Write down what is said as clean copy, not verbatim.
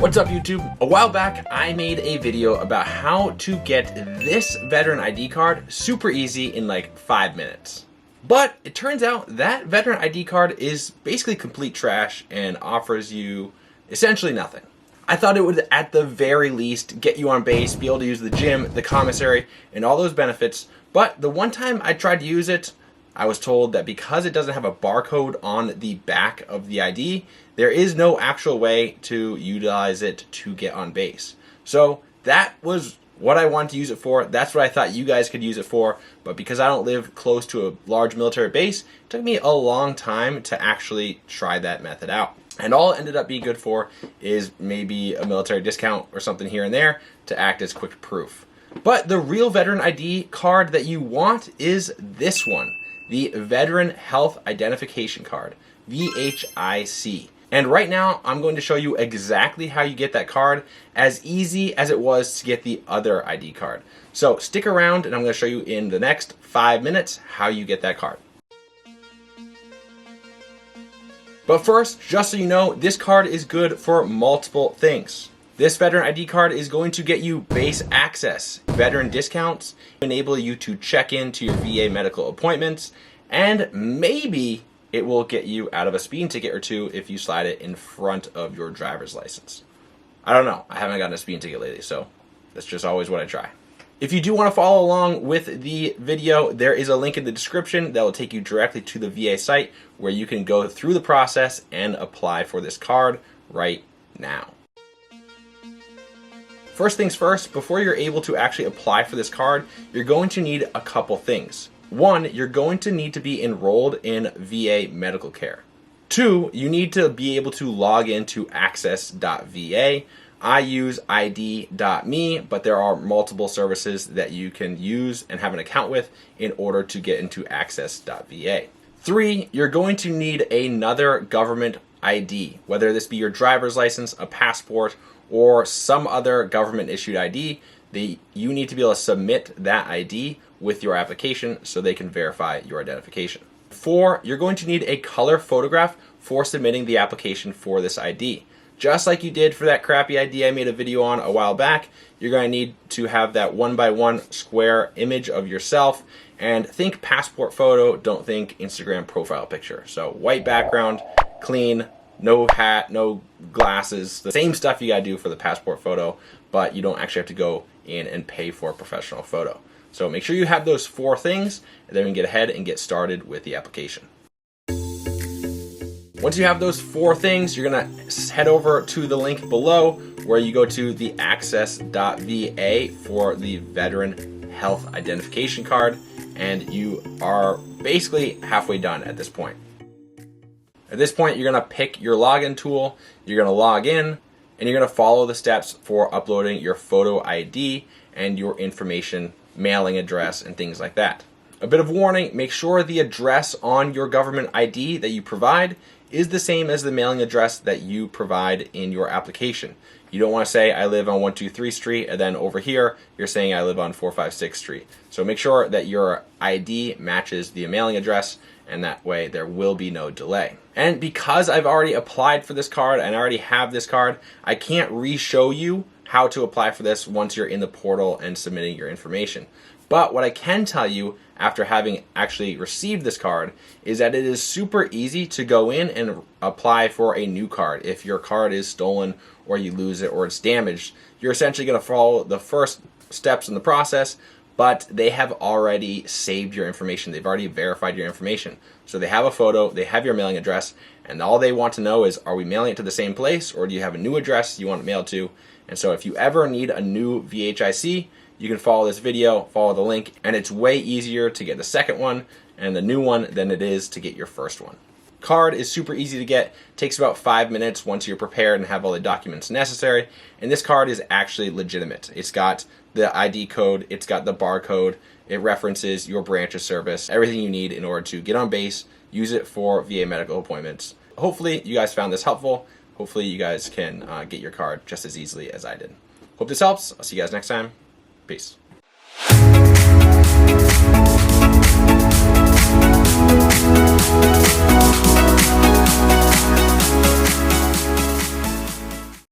What's up, YouTube? A while back, I made a video about how to get this veteran ID card super easy in like 5 minutes. But it turns out that veteran ID card is basically complete trash and offers you essentially nothing. I thought it would at the very least get you on base, be able to use the gym, the commissary, and all those benefits. But the one time I tried to use it, I was told that because it doesn't have a barcode on the back of the ID, there is no actual way to utilize it to get on base. So that was what I wanted to use it for. That's what I thought you guys could use it for. But because I don't live close to a large military base, it took me a long time to actually try that method out. And all it ended up being good for is maybe a military discount or something here and there to act as quick proof. But the real veteran ID card that you want is this one, the Veteran Health Identification Card, VHIC. And right now, I'm going to show you exactly how you get that card, as easy as it was to get the other ID card. So stick around and I'm going to show you in the next 5 minutes how you get that card. But first, just so you know, this card is good for multiple things. This veteran ID card is going to get you base access, veteran discounts, enable you to check into your VA medical appointments, and maybe it will get you out of a speeding ticket or two if you slide it in front of your driver's license. I don't know. I haven't gotten a speeding ticket lately, so that's just always what I try. If you do want to follow along with the video, there is a link in the description that will take you directly to the VA site where you can go through the process and apply for this card right now. First things first, before you're able to actually apply for this card, you're going to need a couple things. One, you're going to need to be enrolled in VA medical care. Two, you need to be able to log into access.va. I use id.me, but there are multiple services that you can use and have an account with in order to get into access.va. Three, you're going to need another government ID, whether this be your driver's license, a passport, or some other government issued ID. You need to be able to submit that ID with your application so they can verify your identification. Four, you're going to need a color photograph for submitting the application for this ID. Just like you did for that crappy ID I made a video on a while back, you're going to need to have that 1x1 square image of yourself, and think passport photo, don't think Instagram profile picture. So white background, clean, no hat, no glasses, the same stuff you gotta do for the passport photo, but you don't actually have to go in and pay for a professional photo. So make sure you have those 4 things, and then we can get ahead and get started with the application. Once you have those 4 things, you're gonna head over to the link below where you go to the access.va for the Veteran Health Identification Card, and you are basically halfway done at this point. At this point, you're gonna pick your login tool, you're gonna log in, and you're gonna follow the steps for uploading your photo ID and your information, mailing address, and things like that. A bit of warning, make sure the address on your government ID that you provide is the same as the mailing address that you provide in your application. You don't want to say I live on 123 Street and then over here you're saying I live on 456 Street. So make sure that your ID matches the mailing address, and that way there will be no delay. And because I've already applied for this card and I already have this card, I can't re-show you how to apply for this once you're in the portal and submitting your information. But what I can tell you after having actually received this card is that it is super easy to go in and apply for a new card. If your card is stolen or you lose it or it's damaged, you're essentially going to follow the first steps in the process, but they have already saved your information. They've already verified your information. So they have a photo, they have your mailing address, and all they want to know is, are we mailing it to the same place, or do you have a new address you want it mailed to? And so if you ever need a new VHIC, you can follow this video, follow the link, and it's way easier to get the second one and the new one than it is to get your first one. Card is super easy to get, takes about 5 minutes once you're prepared and have all the documents necessary, and this card is actually legitimate. It's got the ID code, it's got the barcode, it references your branch of service, everything you need in order to get on base, use it for VA medical appointments. Hopefully you guys found this helpful. Hopefully you guys can get your card just as easily as I did. Hope this helps. I'll see you guys next time. Peace.